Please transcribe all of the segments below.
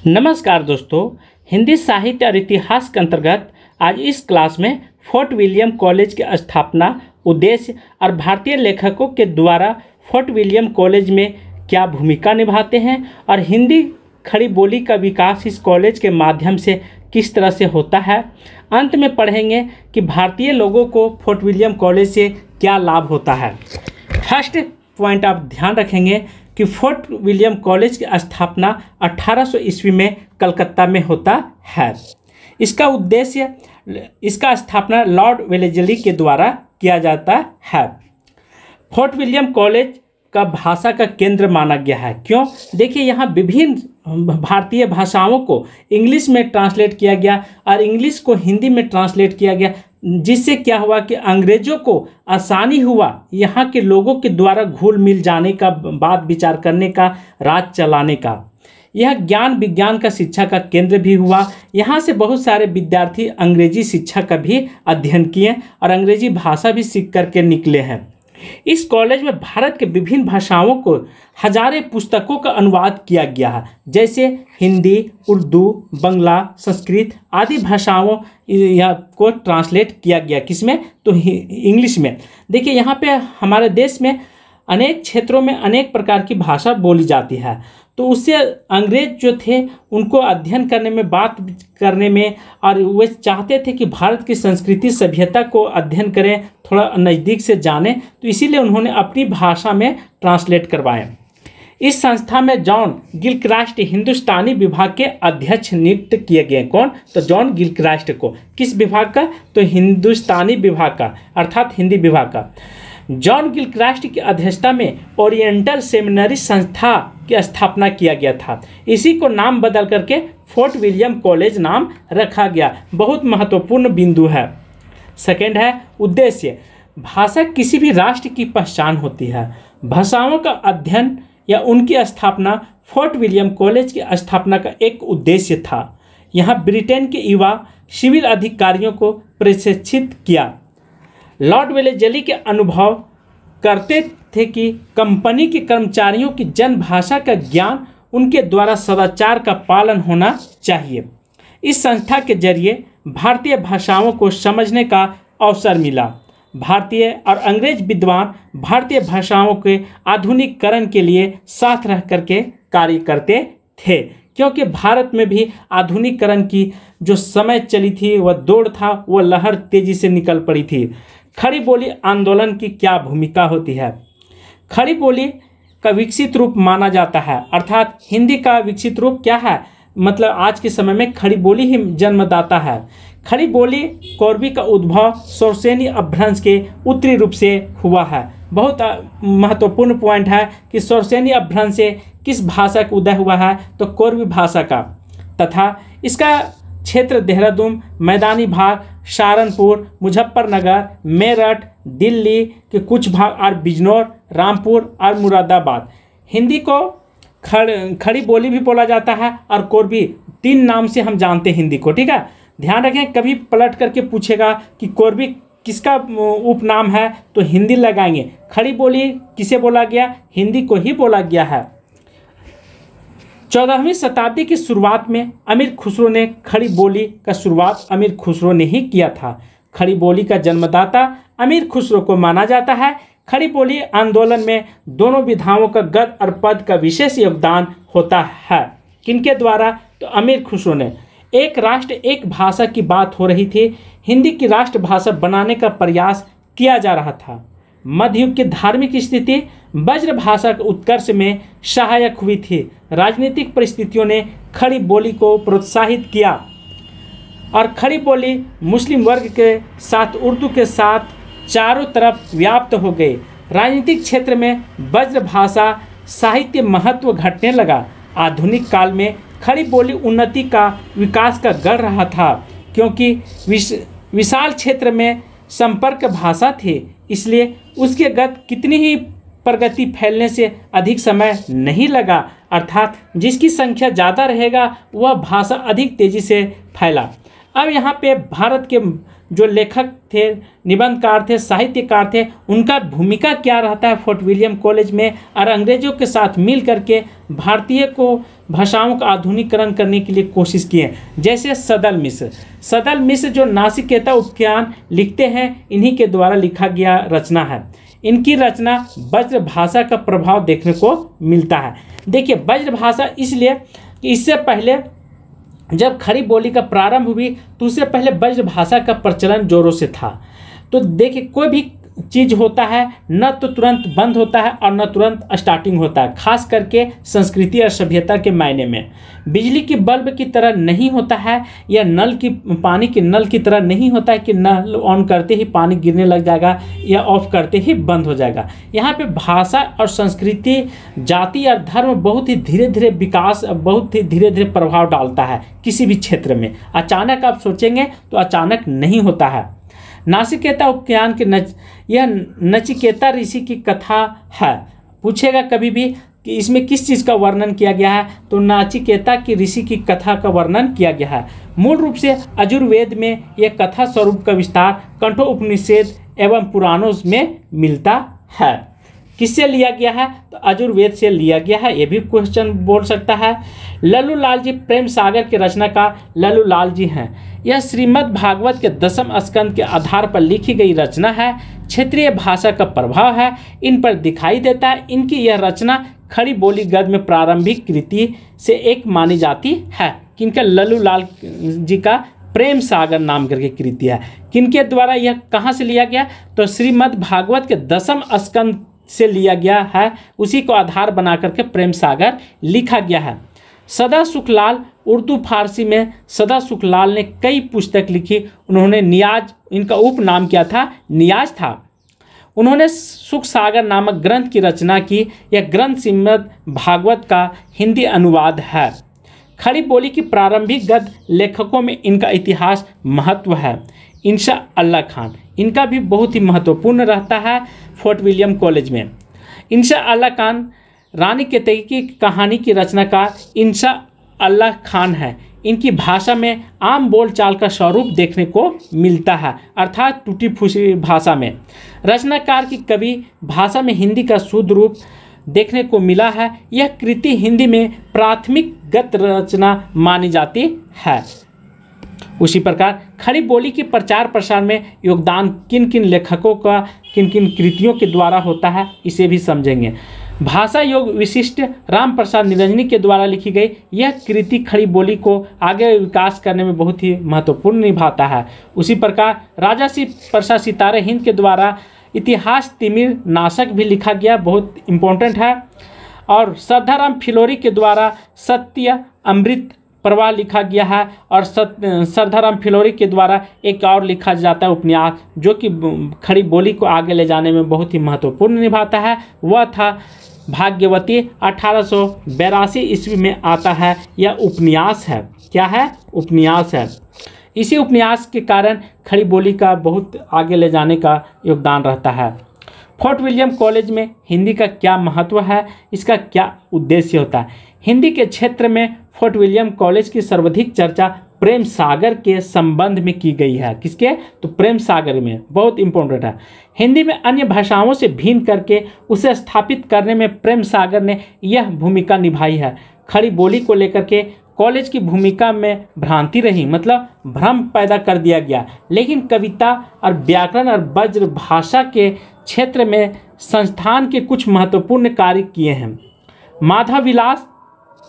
नमस्कार दोस्तों, हिंदी साहित्य और इतिहास के अंतर्गत आज इस क्लास में फोर्ट विलियम कॉलेज की स्थापना, उद्देश्य और भारतीय लेखकों के द्वारा फोर्ट विलियम कॉलेज में क्या भूमिका निभाते हैं और हिंदी खड़ी बोली का विकास इस कॉलेज के माध्यम से किस तरह से होता है। अंत में पढ़ेंगे कि भारतीय लोगों को फोर्ट विलियम कॉलेज से क्या लाभ होता है। फर्स्ट पॉइंट आप ध्यान रखेंगे कि फोर्ट विलियम कॉलेज की स्थापना 1800 ईस्वी में कलकत्ता में होता है। इसका स्थापना लॉर्ड वेलेस्ली के द्वारा किया जाता है। फोर्ट विलियम कॉलेज का भाषा का केंद्र माना गया है। क्यों? देखिए, यहाँ विभिन्न भारतीय भाषाओं को इंग्लिश में ट्रांसलेट किया गया और इंग्लिश को हिंदी में ट्रांसलेट किया गया, जिससे क्या हुआ कि अंग्रेजों को आसानी हुआ यहाँ के लोगों के द्वारा घुल मिल जाने का, बात विचार करने का, राज चलाने का। यह ज्ञान विज्ञान का शिक्षा का केंद्र भी हुआ। यहाँ से बहुत सारे विद्यार्थी अंग्रेजी शिक्षा का भी अध्ययन किए और अंग्रेजी भाषा भी सीख करके निकले हैं। इस कॉलेज में भारत के विभिन्न भाषाओं को हजारों पुस्तकों का अनुवाद किया गया है, जैसे हिंदी, उर्दू, बंगला, संस्कृत आदि भाषाओं को ट्रांसलेट किया गया। किसमें? तो इंग्लिश में। देखिए, यहाँ पे हमारे देश में अनेक क्षेत्रों में अनेक प्रकार की भाषा बोली जाती है, तो उससे अंग्रेज जो थे उनको अध्ययन करने में, बात करने में, और वे चाहते थे कि भारत की संस्कृति सभ्यता को अध्ययन करें, थोड़ा नज़दीक से जानें, तो इसीलिए उन्होंने अपनी भाषा में ट्रांसलेट करवाए। इस संस्था में जॉन गिलक्रास्ट हिंदुस्तानी विभाग के अध्यक्ष नियुक्त किए गए। कौन? तो जॉन गिलक्रास्ट को। किस विभाग का? तो हिंदुस्तानी विभाग का, अर्थात हिंदी विभाग का। जॉन गिलक्रास्ट की अध्यक्षता में ओरिएंटल सेमिनरी संस्था की स्थापना किया गया था। इसी को नाम बदल करके फोर्ट विलियम कॉलेज नाम रखा गया। बहुत महत्वपूर्ण बिंदु है। सेकेंड है उद्देश्य। भाषा किसी भी राष्ट्र की पहचान होती है। भाषाओं का अध्ययन या उनकी स्थापना फोर्ट विलियम कॉलेज की स्थापना का एक उद्देश्य था। यहाँ ब्रिटेन के युवा सिविल अधिकारियों को प्रशिक्षित किया। लॉर्ड वेलेस्ली के अनुभव करते थे कि कंपनी के कर्मचारियों की जनभाषा का ज्ञान, उनके द्वारा सदाचार का पालन होना चाहिए। इस संस्था के जरिए भारतीय भाषाओं को समझने का अवसर मिला। भारतीय और अंग्रेज विद्वान भारतीय भाषाओं के आधुनिकीकरण के लिए साथ रह करके कार्य करते थे, क्योंकि भारत में भी आधुनिकीकरण की जो समय चली थी, वह दौड़ था, वह लहर तेजी से निकल पड़ी थी। खड़ी बोली आंदोलन की क्या भूमिका होती है? खड़ी बोली का विकसित रूप माना जाता है, अर्थात हिंदी का विकसित रूप क्या है? मतलब आज के समय में खड़ी बोली ही जन्मदाता है। खड़ी बोली कोरबी का उद्भव शौरसेनी अपभ्रंश के उत्तरी रूप से हुआ है। बहुत महत्वपूर्ण पॉइंट है कि शौरसेनी अपभ्रंश से किस भाषा का उदय हुआ है? तो कोरबी भाषा का, तथा इसका क्षेत्र देहरादून, मैदानी भाग सहारनपुर, मुजफ्फरनगर, मेरठ, दिल्ली के कुछ भाग और बिजनौर, रामपुर और मुरादाबाद। हिंदी को खड़ी बोली भी बोला जाता है और कोरबी, तीन नाम से हम जानते हैं हिंदी को। ठीक है, ध्यान रखें, कभी पलट करके पूछेगा कि कोरबी किसका उपनाम है, तो हिंदी लगाएंगे। खड़ी बोली किसे बोला गया? हिंदी को ही बोला गया है। 14वीं शताब्दी की शुरुआत में अमीर खुसरो ने खड़ी बोली का शुरुआत अमीर खुसरो ने ही किया था। खड़ी बोली का जन्मदाता अमीर खुसरो को माना जाता है। खड़ी बोली आंदोलन में दोनों विधाओं का गद और पद का विशेष योगदान होता है। किनके द्वारा? तो अमीर खुसरो ने। एक राष्ट्र एक भाषा की बात हो रही थी, हिंदी की राष्ट्रभाषा बनाने का प्रयास किया जा रहा था। मध्ययुग की धार्मिक स्थिति ब्रज भाषा के उत्कर्ष में सहायक हुई थी। राजनीतिक परिस्थितियों ने खड़ी बोली को प्रोत्साहित किया और खड़ी बोली मुस्लिम वर्ग के साथ उर्दू के साथ चारों तरफ व्याप्त हो गई। राजनीतिक क्षेत्र में ब्रज भाषा साहित्य महत्व घटने लगा। आधुनिक काल में खड़ी बोली उन्नति का, विकास का गढ़ रहा था, क्योंकि विशाल क्षेत्र में संपर्क भाषा थी, इसलिए उसके गत कितनी ही प्रगति फैलने से अधिक समय नहीं लगा, अर्थात जिसकी संख्या ज़्यादा रहेगा वह भाषा अधिक तेजी से फैला। अब यहाँ पे भारत के जो लेखक थे, निबंधकार थे, साहित्यकार थे, उनका भूमिका क्या रहता है फोर्ट विलियम कॉलेज में, और अंग्रेजों के साथ मिल करके भारतीय को भाषाओं का आधुनिकीकरण करने के लिए कोशिश किए। जैसे सदल मिश्र जो नासिकेता उपख्यान लिखते हैं, इन्हीं के द्वारा लिखा गया रचना है। इनकी रचना ब्रज भाषा का प्रभाव देखने को मिलता है। देखिए ब्रज भाषा इसलिए कि इससे पहले जब खड़ी बोली का प्रारंभ हुई तो उससे पहले ब्रज भाषा का प्रचलन जोरों से था। तो देखिए कोई भी चीज़ होता है न तो तुरंत बंद होता है और न तुरंत स्टार्टिंग होता है, खास करके संस्कृति और सभ्यता के मायने में। बिजली की बल्ब की तरह नहीं होता है, या पानी के नल की तरह नहीं होता है कि नल ऑन करते ही पानी गिरने लग जाएगा या ऑफ करते ही बंद हो जाएगा। यहाँ पे भाषा और संस्कृति, जाति और धर्म बहुत ही धीरे धीरे विकास, बहुत ही धीरे धीरे प्रभाव डालता है किसी भी क्षेत्र में। अचानक आप सोचेंगे तो अचानक नहीं होता है। नासिकेता उपख्यान के यह नचिकेता ऋषि की कथा है। पूछेगा कभी भी कि इसमें किस चीज़ का वर्णन किया गया है, तो नाचिकेता की ऋषि की कथा का वर्णन किया गया है। मूल रूप से यजुर्वेद में यह कथा स्वरूप का विस्तार कठोपनिषद एवं पुराणों में मिलता है। किससे लिया गया है, तो यजुर्वेद से लिया गया है, ये भी क्वेश्चन बोल सकता है। लल्लू लाल जी प्रेम सागर के रचनाकार लल्लू लाल जी हैं। यह श्रीमद् भागवत के 10वें स्कंद के आधार पर लिखी गई रचना है। क्षेत्रीय भाषा का प्रभाव है इन पर दिखाई देता है। इनकी यह रचना खड़ी बोली गद्य में प्रारंभिक कृति से एक मानी जाती है। किनका, लल्लू लाल जी का प्रेम सागर नाम करके कृति है। किनके द्वारा यह कहाँ से लिया गया, तो श्रीमद् भागवत के 10वें स्कंद से लिया गया है। उसी को आधार बना करके प्रेम सागर लिखा गया है। सदा सुखलाल, उर्दू फारसी में सदा सुखलाल ने कई पुस्तक लिखी। उन्होंने नियाज, इनका उपनाम क्या था, नियाज था। उन्होंने सुख सागर नामक ग्रंथ की रचना की। यह ग्रंथ श्रीमद् भागवत का हिंदी अनुवाद है। खड़ी बोली की प्रारंभिक गद्य लेखकों में इनका इतिहास महत्व है। इंशा अल्लाह खान, इनका भी बहुत ही महत्वपूर्ण रहता है फोर्ट विलियम कॉलेज में। इंशा अल्लाह खान रानी केतकी की कहानी की रचनाकार इंशा अल्लाह खान है। इनकी भाषा में आम बोलचाल का स्वरूप देखने को मिलता है, अर्थात टूटी फूसी भाषा में। रचनाकार की कवि भाषा में हिंदी का शुद्ध रूप देखने को मिला है। यह कृति हिंदी में प्राथमिक गद्य रचना मानी जाती है। उसी प्रकार खड़ी बोली के प्रचार प्रसार में योगदान किन किन लेखकों का, किन किन कृतियों के द्वारा होता है, इसे भी समझेंगे। भाषा योग विशिष्ट राम प्रसाद निरंजनी के द्वारा लिखी गई यह कृति खड़ी बोली को आगे विकास करने में बहुत ही महत्वपूर्ण निभाता है। उसी प्रकार राजा श्री प्रसाद सितारे हिंद के द्वारा इतिहास तिमिर नाशक भी लिखा गया, बहुत इम्पोर्टेंट है। और श्रद्धाराम फिलोरी के द्वारा सत्य अमृत प्रवाह लिखा गया है। और श्रद्धाराम फिलोरी के द्वारा एक और लिखा जाता है उपन्यास, जो कि खड़ी बोली को आगे ले जाने में बहुत ही महत्वपूर्ण निभाता है। वह था भाग्यवती। 1882 ईस्वी में आता है। यह उपन्यास है। क्या है, उपन्यास है। इसी उपन्यास के कारण खड़ी बोली का बहुत आगे ले जाने का योगदान रहता है। फोर्ट विलियम कॉलेज में हिंदी का क्या महत्व है, इसका क्या उद्देश्य होता है। हिंदी के क्षेत्र में फोर्ट विलियम कॉलेज की सर्वाधिक चर्चा प्रेम सागर के संबंध में की गई है। किसके, तो प्रेम सागर में, बहुत इंपॉर्टेंट है। हिंदी में अन्य भाषाओं से भिन्न करके उसे स्थापित करने में प्रेम सागर ने यह भूमिका निभाई है। खड़ी बोली को लेकर के कॉलेज की भूमिका में भ्रांति रही, मतलब भ्रम पैदा कर दिया गया। लेकिन कविता और व्याकरण और ब्रज भाषा के क्षेत्र में संस्थान के कुछ महत्वपूर्ण कार्य किए हैं। माधव विलास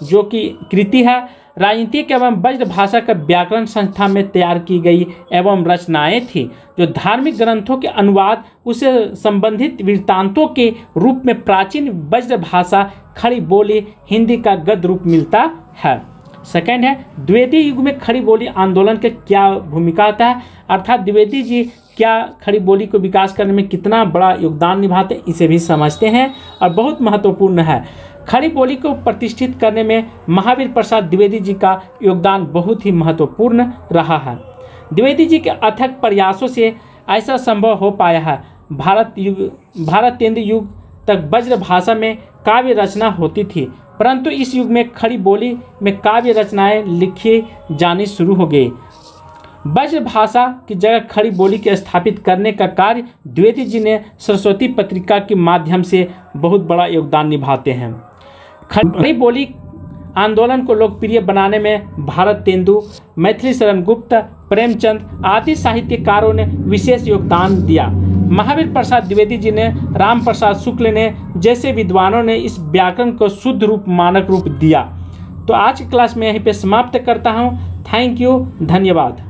जो कि कृति है, राजनीतिक एवं ब्रज भाषा का व्याकरण संस्था में तैयार की गई एवं रचनाएं थी, जो धार्मिक ग्रंथों के अनुवाद उसे संबंधित वृत्तांतों के रूप में प्राचीन ब्रज भाषा खड़ी बोली हिंदी का गद्य रूप मिलता है। सेकंड है, द्विवेदी युग में खड़ी बोली आंदोलन के क्या भूमिका होता है, अर्थात द्विवेदी जी क्या खड़ी बोली को विकास करने में कितना बड़ा योगदान निभाते हैं, इसे भी समझते हैं और बहुत महत्वपूर्ण है। खड़ी बोली को प्रतिष्ठित करने में महावीर प्रसाद द्विवेदी जी का योगदान बहुत ही महत्वपूर्ण रहा है। द्विवेदी जी के अथक प्रयासों से ऐसा संभव हो पाया है। भारतेंद्र युग तक ब्रज भाषा में काव्य रचना होती थी, परंतु इस युग में खड़ी बोली में काव्य रचनाएं लिखी जानी शुरू हो गई। ब्रज भाषा की जगह खड़ी बोली के स्थापित करने का कार्य द्विवेदी जी ने सरस्वती पत्रिका के माध्यम से बहुत बड़ा योगदान निभाते हैं। खड़ी बोली आंदोलन को लोकप्रिय बनाने में भारत तेंदु, मैथिली शरण गुप्त, प्रेमचंद आदि साहित्यकारों ने विशेष योगदान दिया। महावीर प्रसाद द्विवेदी जी ने, राम प्रसाद शुक्ल ने जैसे विद्वानों ने इस व्याकरण को शुद्ध रूप मानक रूप दिया। तो आज की क्लास में यहीं पे समाप्त करता हूँ। थैंक यू, धन्यवाद।